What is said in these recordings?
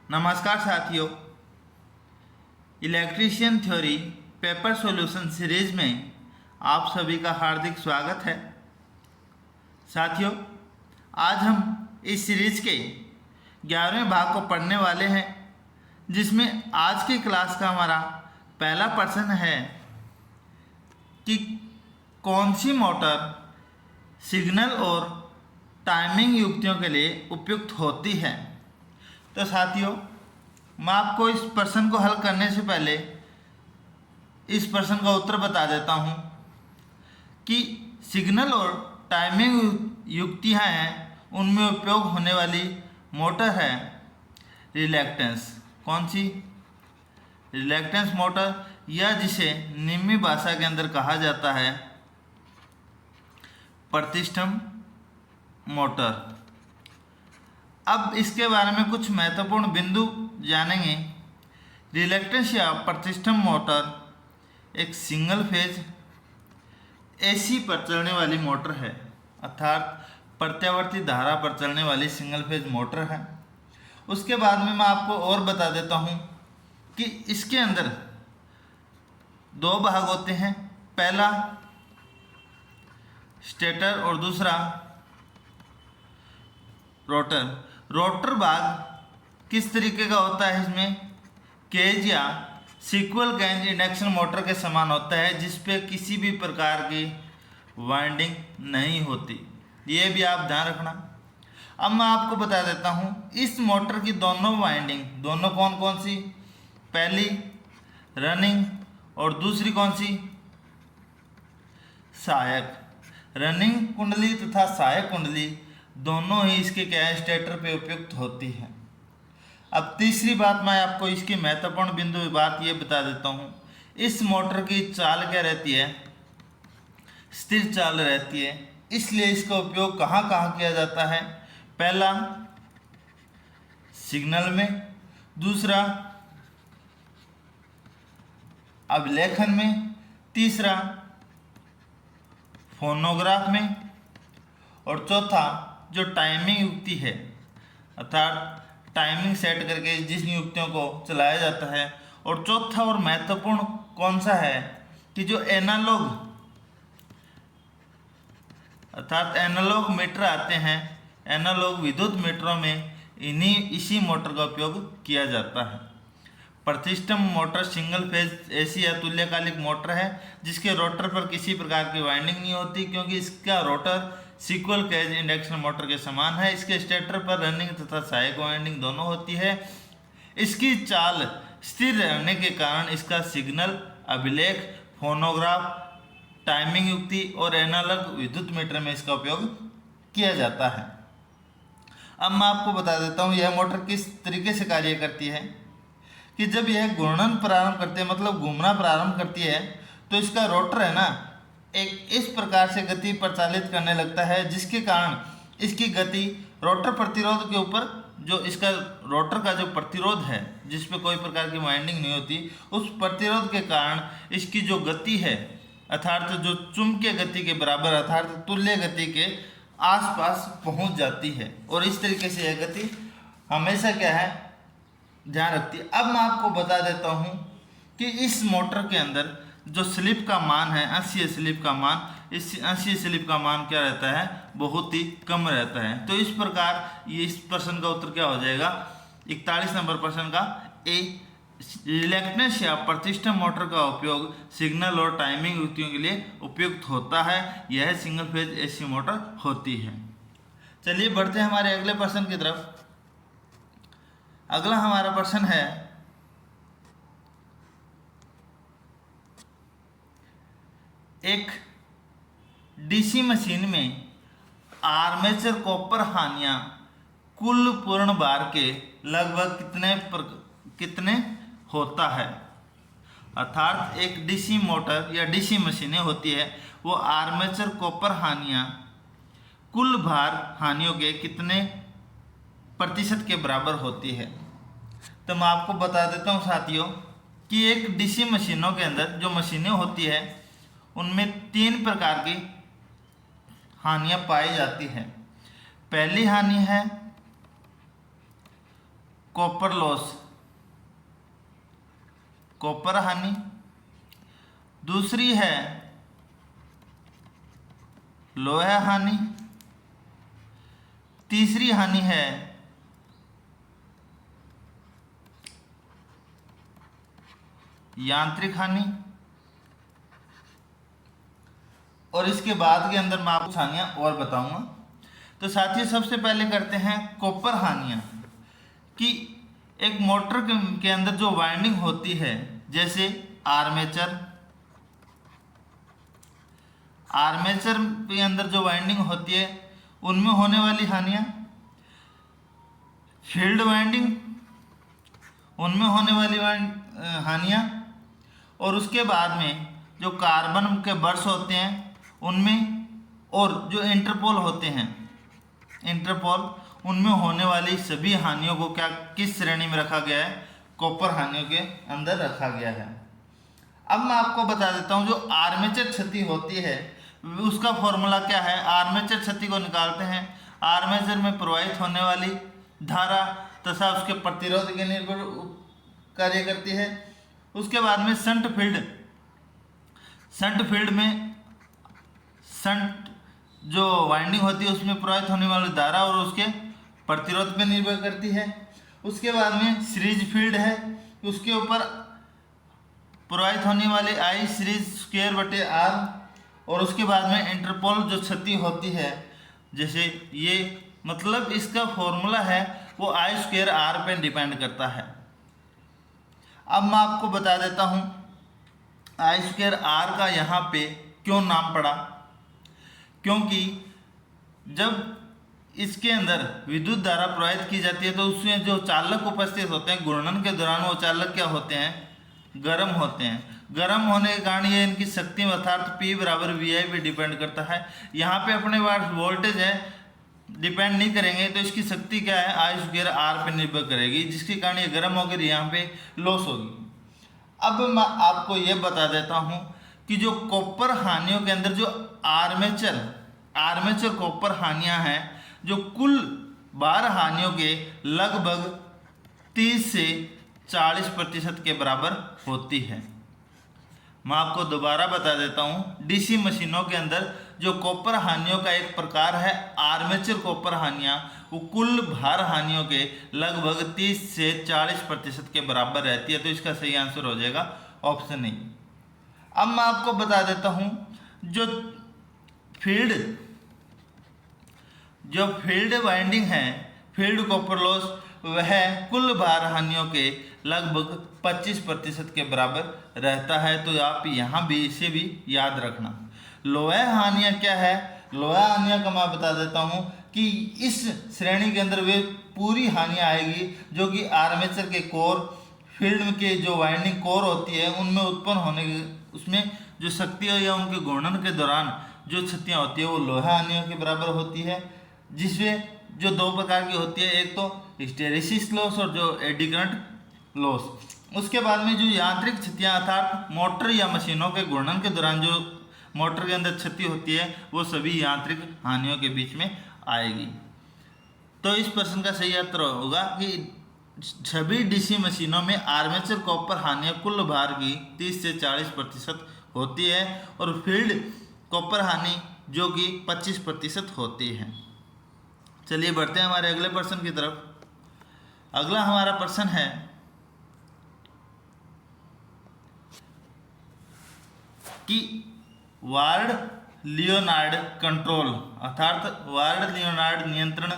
नमस्कार साथियों, electrician theory paper solution series में आप सभी का हार्दिक स्वागत है। साथियों, आज हम इस सीरीज के 11वें भाग को पढ़ने वाले हैं, जिसमें आज की क्लास का हमारा पहला प्रश्न है कि कौन सी मोटर सिग्नल और टाइमिंग युक्तियों के लिए उपयुक्त होती है। तो साथियों, मैं आपको इस प्रश्न को हल करने से पहले इस प्रश्न का उत्तर बता देता हूं कि सिग्नल और टाइमिंग युक्तियां हैं, उनमें उपयोग होने वाली मोटर है रिलैक्टेंस। कौन सी? रिलैक्टेंस मोटर, या जिसे निम्मी भाषा के अंदर कहा जाता है प्रतिष्ठम मोटर। अब इसके बारे में कुछ महत्वपूर्ण बिंदु जानेंगे। रिलैक्टेंस या प्रतिष्ठम मोटर एक सिंगल फेज एसी पर चलने वाली मोटर है, अर्थात प्रत्यावर्ती धारा पर चलने वाली सिंगल फेज मोटर है। उसके बाद में मैं आपको और बता देता हूँ कि इसके अंदर दो भाग होते हैं, पहला स्टेटर और दूसरा रोटर। रोटर भाग किस तरीके का होता है? इसमें केज या सीक्वल केज इंडक्शन मोटर के समान होता है, जिस पे किसी भी प्रकार की वाइंडिंग नहीं होती। ये भी आप ध्यान रखना। अब मैं आपको बता देता हूँ इस मोटर की दोनों वाइंडिंग, दोनों कौन कौन सी? पहली रनिंग और दूसरी कौन सी? सहायक। रनिंग कुंडली तथा सहायक कुंडली दोनों ही इसके क्या है, स्टेटर पे उपयुक्त होती है। अब तीसरी बात मैं आपको इसकी महत्वपूर्ण बिंदु बात ये बता देता हूँ, इस मोटर की चाल क्या रहती है? स्थिर चाल रहती है। इसलिए इसका उपयोग कहाँ कहाँ किया जाता है? पहला सिग्नल में, दूसरा अभिलेखन में, तीसरा फोनोग्राफ में, और चौथा जो टाइमिंग युक्ति है, अर्थात टाइमिंग सेट करके जिस युक्तियों को चलाया जाता है। और चौथा और महत्वपूर्ण कौन सा है कि जो एनालॉग, अर्थात एनालॉग मीटर आते हैं, एनालॉग विद्युत मीटरों में इसी मोटर का उपयोग किया जाता है। प्रतिष्ठम मोटर सिंगल फेज एसी या तुल्यकालिक मोटर है, जिसके रोटर पर किसी प्रकार की वाइंडिंग नहीं होती, क्योंकि इसका rotor squirrel cage induction motor के समान है। इसके स्टेटर पर रनिंग तथा सहायक वाइंडिंग दोनों होती है। इसकी चाल स्थिर रहने के कारण इसका सिग्नल, अभिलेख, फोनोग्राफ, टाइमिंग युक्ति और एनालॉग विद्युत मीटर में इसका उपयोग किया जाता है। अब मैं आपको बता देता हूँ यह मोटर किस तरीके से कार्य करती है कि जब यह घूर्णन प्रारंभ करती है, मतलब घूमना प्रारंभ करती है, तो इसका रोटर है ना, एक इस प्रकार से गति प्रचालित करने लगता है, जिसके कारण इसकी गति रोटर प्रतिरोध के ऊपर, जो इसका रोटर का जो प्रतिरोध है, जिस पे कोई प्रकार की वाइंडिंग नहीं होती, उस प्रतिरोध के कारण इसकी जो गति है, अर्थात जो चुंबकीय गति के बराबर, अर्थात तुल्य गति के आसपास पहुंच जाती है। और इस तरीके से यह गति हमेशा क्या है, ध्यान रखती है। अब मैं आपको बता देता हूँ कि इस मोटर के अंदर जो स्लिप का मान है, अंशीय स्लिप का मान, इस अंशीय स्लिप का मान क्या रहता है? बहुत ही कम रहता है। तो इस प्रकार ये इस प्रश्न का उत्तर क्या हो जाएगा? 41 नंबर प्रश्न का ए। रिलैक्टेंस या प्रतिष्ठम मोटर का उपयोग सिग्नल और टाइमिंग युक्तियों के लिए उपयुक्त होता है। यह सिंगल फेज एसी मोटर होती है। चलिए बढ़ते हैं हमारे अगले प्रश्न की तरफ। अगला हमारा प्रश्न है, एक डीसी मशीन में आर्मेचर कॉपर हानियां कुल पूर्ण भार के लगभग कितने होता है? अर्थात एक डीसी मोटर या डीसी मशीनें होती है, वो आर्मेचर कॉपर हानियां कुल भार हानियों के कितने प्रतिशत के बराबर होती है? तो मैं आपको बता देता हूँ साथियों कि एक डीसी मशीनों के अंदर जो मशीनें होती है, उनमें 3 प्रकार की हानियां पाई जाती हैं। पहली हानि है कॉपर लॉस, कॉपर हानि। दूसरी है लोहा हानि। तीसरी हानि है यांत्रिक हानि। और इसके बाद के अंदर मैं आपको हानियां और बताऊंगा। तो साथियों सबसे पहले करते हैं कॉपर हानियां, कि एक मोटर के अंदर जो वाइंडिंग होती है, जैसे आर्मेचर के अंदर जो वाइंडिंग होती है उनमें होने वाली हानियां, फील्ड वाइंडिंग उनमें होने वाली हानियां, और उसके बाद में जो कार्बन के बर्स होते हैं उनमें, और जो इंटरपोल होते हैं उनमें होने वाली सभी हानियों को किस श्रेणी में रखा गया है? कॉपर हानियों के अंदर रखा गया है। अब मैं आपको बता देता हूं, जो आर्मेचर क्षति होती है उसका फॉर्मूला क्या है। आर्मेचर क्षति को निकालते हैं, आर्मेचर में प्रवाहित होने वाली धारा तथा उसके प्रतिरोध के निर्भर कार्य करती है। उसके बाद में शंट फील्ड में शंट जो वाइंडिंग होती है उसमें प्रवाहित होने वाली धारा और उसके प्रतिरोध पर निर्भर करती है। उसके बाद में सीरीज फील्ड है, उसके ऊपर प्रवाहित होने वाली आई सीरीज स्क्वायर बटे आर। और उसके बाद में इंटरपोल जो क्षति होती है, जैसे ये मतलब इसका फॉर्मूला है वो आई स्क्वायर आर पे डिपेंड करता है। अब मैं आपको बता देता हूँ आई स्क्वायर आर का यहाँ पे क्यों नाम पड़ा, क्योंकि जब इसके अंदर विद्युत धारा प्रवाहित की जाती है तो उसमें जो चालक उपस्थित होते हैं घूर्णन के दौरान, वो चालक क्या होते हैं? गर्म होते हैं। गर्म होने के कारण ये इनकी शक्ति अर्थात P बराबर VI पे डिपेंड करता है। यहाँ पे अपने पास वोल्टेज है, डिपेंड नहीं करेंगे, तो इसकी शक्ति क्या है? आई स्क्वायर आर पे निर्भर करेगी, जिसके कारण ये गर्म होकर यहाँ पे लॉस होगी। अब मैं आपको ये बता देता हूँ कि जो कॉपर हानियों के अंदर जो आर्मेचर कॉपर हानियाँ हैं, जो कुल बार हानियों के लगभग 30 से 40% के बराबर होती है। मैं आपको दोबारा बता देता हूँ, डीसी मशीनों के अंदर जो कॉपर हानियों का एक प्रकार है आर्मेचर कॉपर हानियाँ, वो कुल भार हानियों के लगभग 30 से 40% के बराबर रहती है। तो इसका सही आंसर हो जाएगा ऑप्शन ए। अब मैं आपको बता देता हूँ जो फील्ड वाइंडिंग है, फील्ड कॉपर लॉस, वह कुल भार हानियों के लगभग 25% के बराबर रहता है। तो आप यहाँ भी इसे भी याद रखना। लोहा हानियाँ क्या है? लोहा हानियाँ का मैं बता देता हूँ कि इस श्रेणी के अंदर वे पूरी हानियाँ आएगी जो कि आर्मेचर के कोर, फील्ड के जो वाइंडिंग कोर होती है उनमें उत्पन्न होने उसमें जो शक्ति है या उनके घूर्णन के दौरान जो क्षतियाँ होती है वो लोहा हानियों के बराबर होती है, जिसमें जो दो प्रकार की होती है, एक तो हिस्टेरेसिस लॉस और जो एडी करंट लॉस। उसके बाद में जो यांत्रिक क्षतियाँ अर्थात मोटर या मशीनों के घूर्णन के दौरान जो मोटर के अंदर क्षति होती है वो सभी यांत्रिक हानियों के बीच में आएगी। तो इस प्रश्न का सही उत्तर होगा कि सभी डीसी मशीनों में आर्मेचर कॉपर हानियाँ कुल भार की 30 से 40% होती है और फील्ड कॉपर हानि जो कि 25% होती है। चलिए बढ़ते हैं हमारे अगले प्रश्न की तरफ। अगला हमारा प्रश्न है कि वार्ड लियोनार्ड कंट्रोल अर्थात वार्ड लियोनार्ड नियंत्रण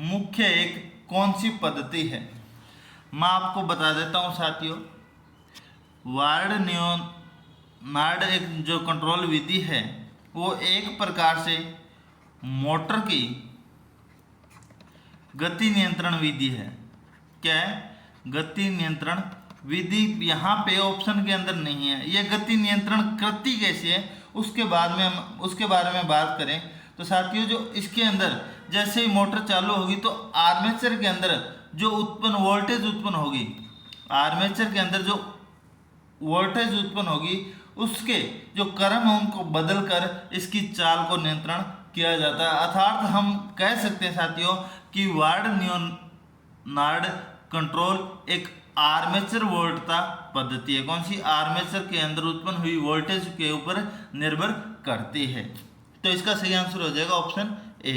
मुख्य एक कौन सी पद्धति है? मैं आपको बता देता हूँ साथियों, वार्ड लियोनार्ड एक जो कंट्रोल विधि है वो एक प्रकार से मोटर की गति नियंत्रण विधि है। क्या है? गति नियंत्रण विधि। यहाँ पे ऑप्शन के अंदर नहीं है। ये गति नियंत्रण कृति कैसे है उसके बारे में बात करें तो साथियों, जो इसके अंदर जैसे ही मोटर चालू होगी तो आर्मेचर के अंदर जो वोल्टेज उत्पन्न होगी, आर्मेचर के अंदर जो वोल्टेज उत्पन्न होगी उसके जो क्रम है उनको बदल कर इसकी चाल को नियंत्रण किया जाता है। अर्थात हम कह सकते हैं साथियों कि वार्ड लियोनार्ड कंट्रोल एक आर्मेचर वोल्टता पद्धति है। कौन सी? आर्मेचर के अंदर उत्पन्न हुई वोल्टेज के ऊपर निर्भर करती है। तो इसका सही आंसर हो जाएगा ऑप्शन ए।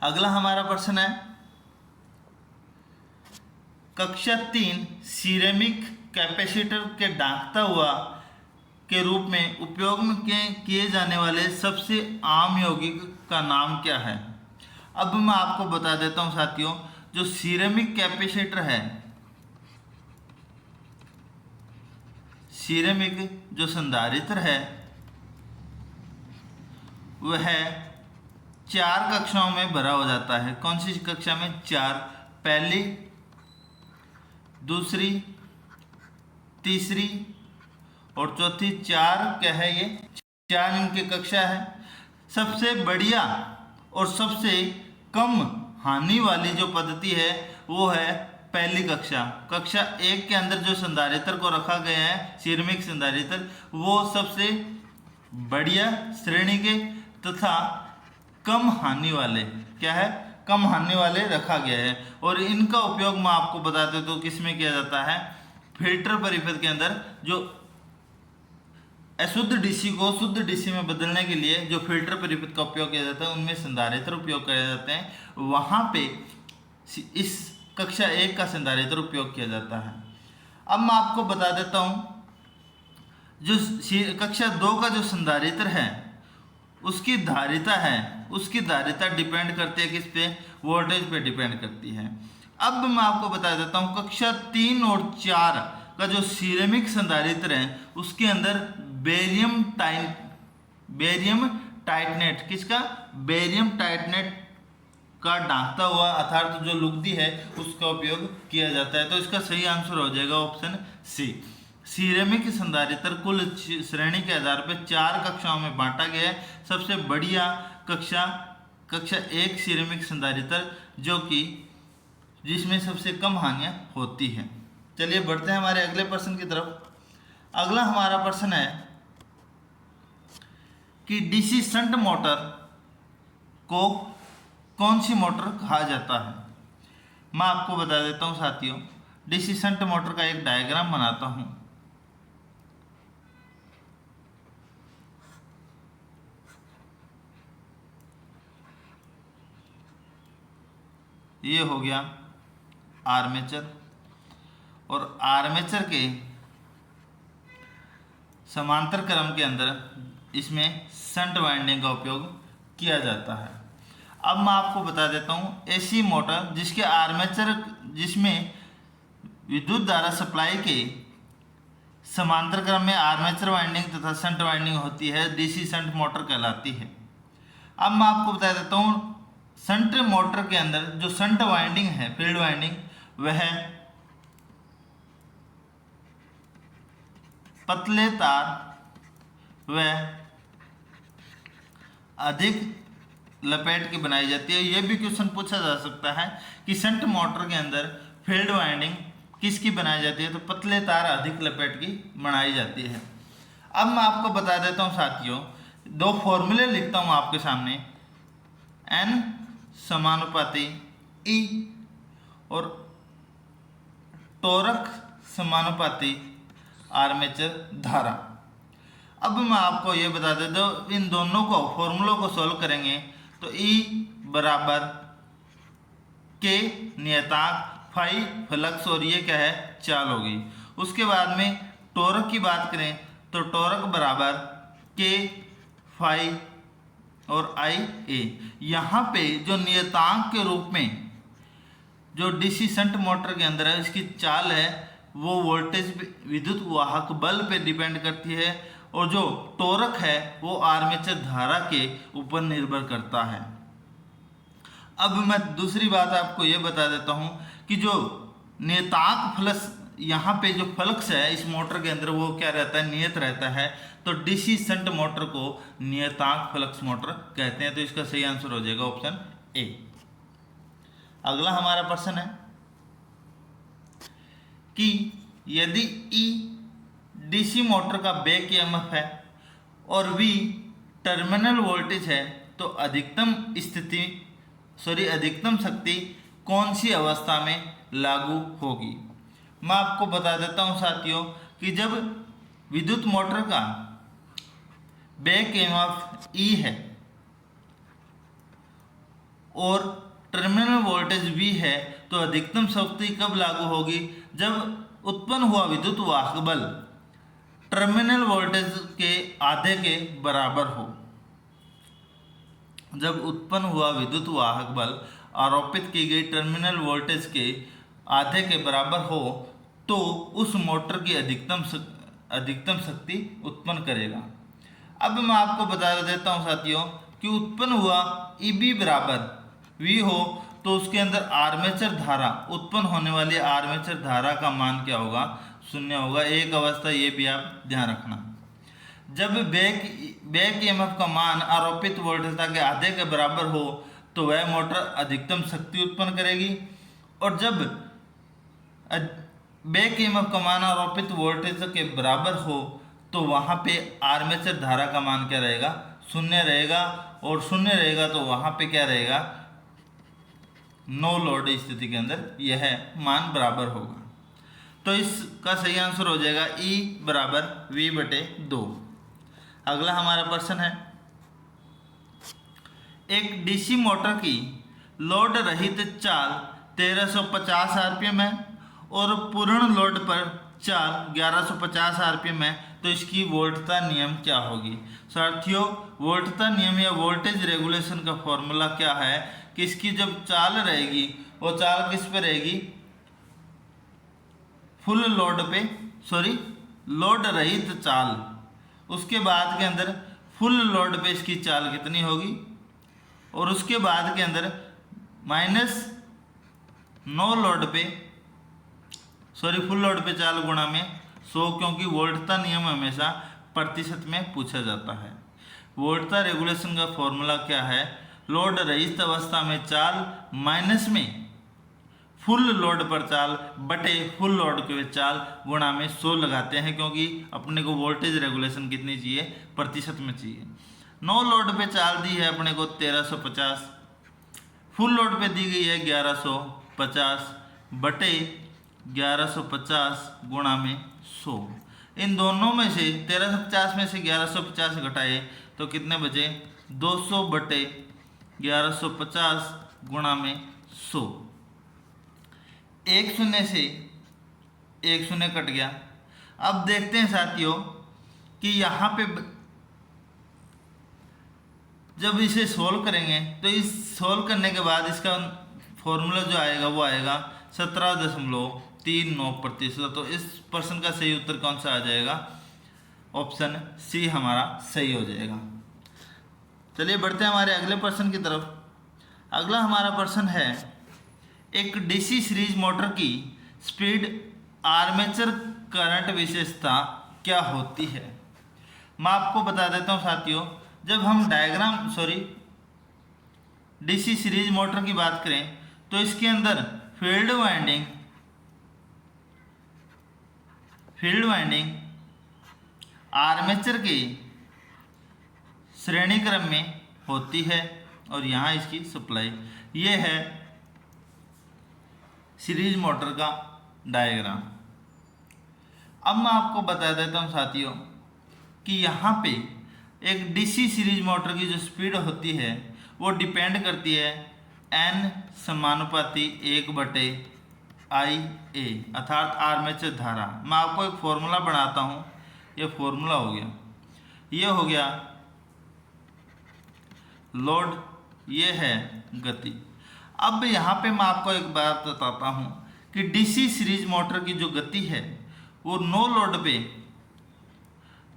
अगला हमारा प्रश्न है कक्षा 3 सिरेमिक कैपेसिटर के डांकता हुआ के रूप में उपयोग में किए जाने वाले सबसे आम यौगिक का नाम क्या है? अब मैं आपको बता देता हूं साथियों, जो सिरेमिक कैपेसिटर है, सिरेमिक जो संधारित्र है वह 4 कक्षाओं में भरा हो जाता है। कौन सी कक्षा में? 4। पहली, दूसरी, तीसरी और चौथी। 4 क्या है? ये 4 इनकी कक्षा है। सबसे बढ़िया और सबसे कम हानि वाली जो पद्धति है वो है पहली कक्षा। कक्षा 1 के अंदर जो संधारित्र को रखा गया है, सिरेमिक संधारित्र, वो सबसे बढ़िया श्रेणी के तथा कम हानि वाले, क्या है? कम हानि वाले रखा गया है। और इनका उपयोग मैं आपको बता देता हूं किस में किया जाता है। फिल्टर परिपथ के अंदर जो अशुद्ध डीसी को शुद्ध डीसी में बदलने के लिए जो फिल्टर परिपथ का उपयोग किया जाता है, उनमें संधारित्र उपयोग किए जाते हैं। वहां पे इस कक्षा 1 का संधारित्र उपयोग किया जाता है। अब मैं आपको बता देता हूं, जो कक्षा 2 का जो संधारित्र है उसकी धारिता है, उसकी धारिता डिपेंड करती है किस पे? वोल्टेज पे डिपेंड करती है। अब मैं आपको बता देता हूं कक्षा 3 और 4 का जो सिरेमिक संधारित्र है उसके अंदर बेरियम टाइटनेट, किसका? बेरियम टाइटनेट का डांकता हुआ अर्थात जो लुगदी है उसका उपयोग किया जाता है। तो इसका सही आंसर हो जाएगा ऑप्शन सी। सिरेमिक संधारित्र कुल श्रेणी के आधार पर 4 कक्षाओं में बांटा गया है। सबसे बढ़िया कक्षा 1 सिरेमिक संधारित्र, जो कि जिसमें सबसे कम हानियां होती हैं। चलिए बढ़ते हैं हमारे अगले प्रश्न की तरफ। अगला हमारा प्रश्न है कि डीसी शंट मोटर को कौन सी मोटर कहा जाता है? मैं आपको बता देता हूं साथियों, डीसी शंट मोटर का एक डायग्राम बनाता हूं। ये हो गया आर्मेचर, और आर्मेचर के समांतर क्रम के अंदर इसमें शंट वाइंडिंग का उपयोग किया जाता है। अब मैं आपको बता देता हूँ एसी मोटर जिसके आर्मेचर, जिसमें विद्युत धारा सप्लाई के समांतर क्रम में आर्मेचर वाइंडिंग तथा शंट वाइंडिंग होती है, डीसी शंट मोटर कहलाती है। अब मैं आपको बता देता हूँ शंट मोटर के अंदर जो शंट वाइंडिंग है, फील्ड वाइंडिंग, वह पतले तार व अधिक लपेट की बनाई जाती है। यह भी क्वेश्चन पूछा जा सकता है कि शंट मोटर के अंदर फील्ड वाइंडिंग किसकी बनाई जाती है? तो पतले तार अधिक लपेट की बनाई जाती है। अब मैं आपको बता देता हूं साथियों, 2 फॉर्मूले लिखता हूं आपके सामने, N समानुपाती E और टॉर्क समानुपाती आर्मेचर धारा। अब मैं आपको ये बता देता हूँ, इन दोनों को फॉर्मूलों को सॉल्व करेंगे तो E बराबर K नियतांक, फाई फ्लक्स और ये क्या है? चाल होगी। उसके बाद में टॉर्क की बात करें तो टॉर्क बराबर K फाई और आई ए। यहाँ पे जो नियतांक के रूप में जो डीसी शंट मोटर के अंदर है इसकी चाल है वो वोल्टेज विद्युत वाहक बल पे डिपेंड करती है, और जो टॉर्क है वो आर्मेचर धारा के ऊपर निर्भर करता है। अब मैं दूसरी बात आपको ये बता देता हूँ कि जो नियतांक फ्लक्स, यहाँ पे जो फ्लक्स है इस मोटर के अंदर वो क्या रहता है? नियत रहता है। तो डीसी शंट मोटर को नियतांक फ्लक्स मोटर कहते हैं। तो इसका सही आंसर हो जाएगा ऑप्शन ए। अगला हमारा प्रश्न है कि यदि ई डीसी मोटर का बैक ईएमएफ है और वी टर्मिनल वोल्टेज है तो अधिकतम शक्ति कौन सी अवस्था में लागू होगी। मैं आपको बता देता हूं साथियों कि जब विद्युत मोटर का बैक ईएमएफ E है और टर्मिनल वोल्टेज V है, तो अधिकतम शक्ति कब लागू होगी, जब उत्पन्न हुआ विद्युत वाहक बल टर्मिनल वोल्टेज के आधे के बराबर हो। जब उत्पन्न हुआ विद्युत वाहक बल आरोपित की गई टर्मिनल वोल्टेज के आधे के बराबर हो तो उस मोटर की अधिकतम शक्ति उत्पन्न करेगा। अब मैं आपको बता देता हूं साथियों कि उत्पन्न हुआ EB बराबर V हो तो उसके अंदर आर्मेचर धारा, उत्पन्न होने वाली आर्मेचर धारा का मान क्या होगा, 0 होगा। एक अवस्था ये भी आप ध्यान रखना। जब बैक ईएमएफ का मान आरोपित वोल्टेजता के आधे के बराबर हो तो वह मोटर अधिकतम शक्ति उत्पन्न करेगी, और जब बैक ईएमएफ का मान आरोपित वोल्टेज के बराबर हो तो वहां पे आर्मेचर धारा का मान क्या रहेगा, 0 रहेगा। और 0 रहेगा तो वहां पे क्या रहेगा, नो लोड स्थिति के अंदर यह मान बराबर होगा। तो इसका सही आंसर हो जाएगा E बराबर V/2। अगला हमारा प्रश्न है, एक डीसी मोटर की लोड रहित चाल 1350 आरपीएम है और पूर्ण लोड पर चाल 1150 आरपीएम है, तो इसकी वोल्टता नियम क्या होगी। साथियों, वोल्टता नियम या वोल्टेज रेगुलेशन का फॉर्मूला क्या है कि इसकी जब चाल रहेगी वो चाल किस पे रहेगी, फुल लोड पे, लोड रहित चाल, उसके बाद के अंदर फुल लोड पे इसकी चाल कितनी होगी, और उसके बाद के अंदर माइनस नो लोड पे फुल लोड पे चाल गुणा में 100, क्योंकि वोल्टता नियम हमेशा प्रतिशत में पूछा जाता है। वोल्टता रेगुलेशन का फॉर्मूला क्या है, लोड रहित अवस्था में चाल माइनस में फुल लोड पर चाल बटे फुल लोड के चाल गुणा में 100 लगाते हैं, क्योंकि अपने को वोल्टेज रेगुलेशन कितनी चाहिए, प्रतिशत में चाहिए। नो लोड पे चाल दी है अपने को 1350, फुल लोड पे दी गई है 1150 बटे 1150 गुणा में 100। इन दोनों में से 1350 में से 1150 घटाए तो कितने बचे, 200 बटे 1150 गुणा में 100। 1 शून्य से 1 शून्य कट गया। अब देखते हैं साथियों कि यहाँ पे जब इसे सोल्व करेंगे तो इस सोल्व करने के बाद इसका फॉर्मूला जो आएगा वो आएगा 17.39%। तो इस प्रश्न का सही उत्तर कौन सा आ जाएगा, ऑप्शन सी हमारा सही हो जाएगा। चलिए बढ़ते हैं हमारे अगले प्रश्न की तरफ। अगला हमारा प्रश्न है, एक डीसी सीरीज मोटर की स्पीड आर्मेचर करंट विशेषता क्या होती है। मैं आपको बता देता हूं साथियों, जब हम डीसी सीरीज मोटर की बात करें तो इसके अंदर फील्ड वाइंडिंग आर्मेचर के श्रेणी क्रम में होती है और यहाँ इसकी सप्लाई। ये है सीरीज मोटर का डायग्राम। अब मैं आपको बता देता हूँ साथियों कि यहाँ पे एक डीसी सीरीज मोटर की जो स्पीड होती है वो डिपेंड करती है N समानुपाती 1/IA अर्थात आर्मेचर धारा। मैं आपको एक फॉर्मूला बनाता हूँ, ये फॉर्मूला हो गया, ये हो गया लोड, ये है गति। अब यहाँ पे मैं आपको एक बात बताता हूँ कि डीसी सीरीज मोटर की जो गति है वो नो लोड पे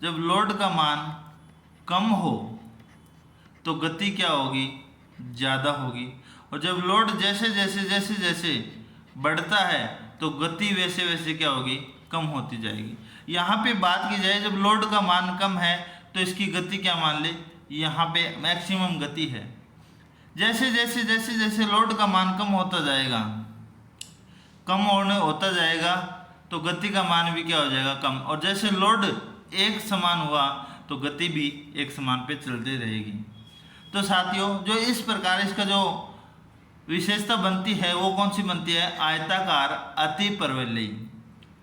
जब लोड का मान कम हो तो गति क्या होगी, ज़्यादा होगी, और जब लोड जैसे जैसे बढ़ता है तो गति वैसे वैसे क्या होगी, कम होती जाएगी। यहाँ पे बात की जाए जब लोड का मान कम है तो इसकी गति क्या मान ले, यहाँ पे मैक्सिमम गति है। जैसे लोड का मान कम होता जाएगा तो गति का मान भी क्या हो जाएगा, कम। और जैसे लोड एक समान हुआ तो गति भी एक समान पे चलती रहेगी। तो साथियों, जो इस प्रकार इसका जो विशेषता बनती है वो कौन सी बनती है, आयताकार अति परवलयी,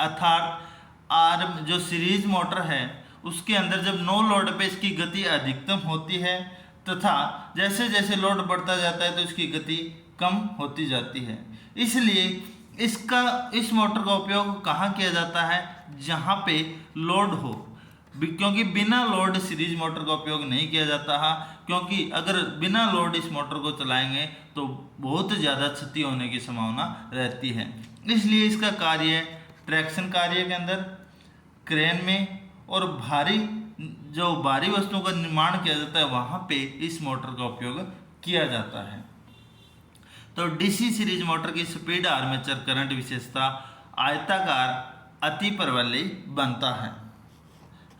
अर्थात आर्म जो सीरीज मोटर है उसके अंदर जब नो लोड पे इसकी गति अधिकतम होती है तथा जैसे जैसे लोड बढ़ता जाता है तो इसकी गति कम होती जाती है। इसलिए इस मोटर का उपयोग कहाँ किया जाता है, जहाँ पे लोड हो, क्योंकि बिना लोड सीरीज मोटर का उपयोग नहीं किया जाता है, क्योंकि अगर बिना लोड इस मोटर को चलाएंगे तो बहुत ज़्यादा क्षति होने की संभावना रहती है। इसलिए इसका कार्य ट्रैक्शन कार्य के अंदर, क्रेन में और भारी वस्तुओं का निर्माण किया जाता है वहाँ पे इस मोटर का उपयोग किया जाता है। तो डीसी सीरीज मोटर की स्पीड आर्मेचर करंट विशेषता आयताकार अति परवलयी बनता है।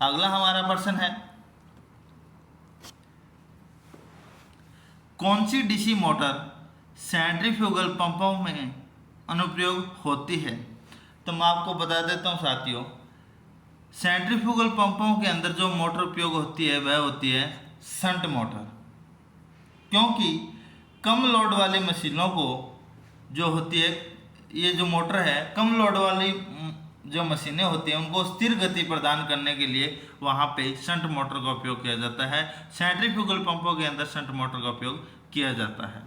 अगला हमारा प्रश्न है, कौन सी डीसी मोटर सेंट्रीफ्यूगल पंपों में अनुप्रयोग होती है। तो मैं आपको बता देता हूँ साथियों, सेंट्रीफ्यूगल पंपों के अंदर जो मोटर उपयोग होती है वह होती है शंट मोटर, क्योंकि कम लोड वाली मशीनों को जो होती है, ये जो मोटर है कम लोड वाली जो मशीनें होती हैं उनको स्थिर गति प्रदान करने के लिए वहाँ पे शंट मोटर का उपयोग किया जाता है। सेंट्रीफ्यूगल पंपों के अंदर शंट मोटर का उपयोग किया जाता है।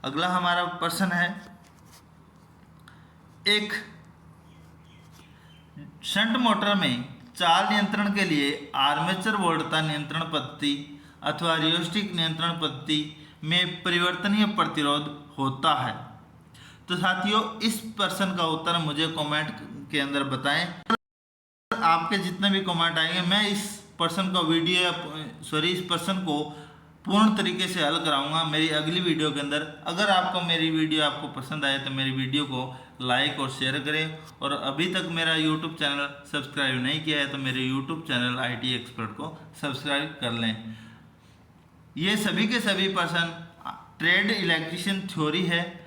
अगला हमारा प्रश्न है, एक शंट मोटर में चाल नियंत्रण के लिए आर्मेचर वोल्टता नियंत्रण पद्धति अथवा रियोस्टिक नियंत्रण पद्धति में परिवर्तनीय प्रतिरोध होता है। तो साथियों इस प्रश्न का उत्तर मुझे कमेंट के अंदर बताएं। आपके जितने भी कमेंट आएंगे मैं इस प्रश्न को पूर्ण तरीके से हल कराऊंगा मेरी अगली वीडियो के अंदर। अगर आपको मेरी वीडियो आपको पसंद आए तो मेरी वीडियो को लाइक और शेयर करें, और अभी तक मेरा यूट्यूब चैनल सब्सक्राइब नहीं किया है तो मेरे यूट्यूब चैनल IT एक्सपर्ट को सब्सक्राइब कर लें। ये सभी के सभी प्रश्न ट्रेड इलेक्ट्रीशियन थ्योरी है,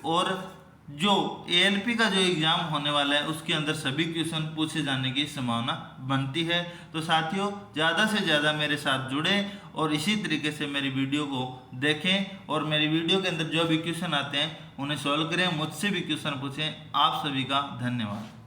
और जो ALP का जो एग्ज़ाम होने वाला है उसके अंदर सभी क्वेश्चन पूछे जाने की संभावना बनती है। तो साथियों ज़्यादा से ज़्यादा मेरे साथ जुड़े और इसी तरीके से मेरी वीडियो को देखें, और मेरी वीडियो के अंदर जो भी क्वेश्चन आते हैं उन्हें सॉल्व करें, मुझसे भी क्वेश्चन पूछें। आप सभी का धन्यवाद।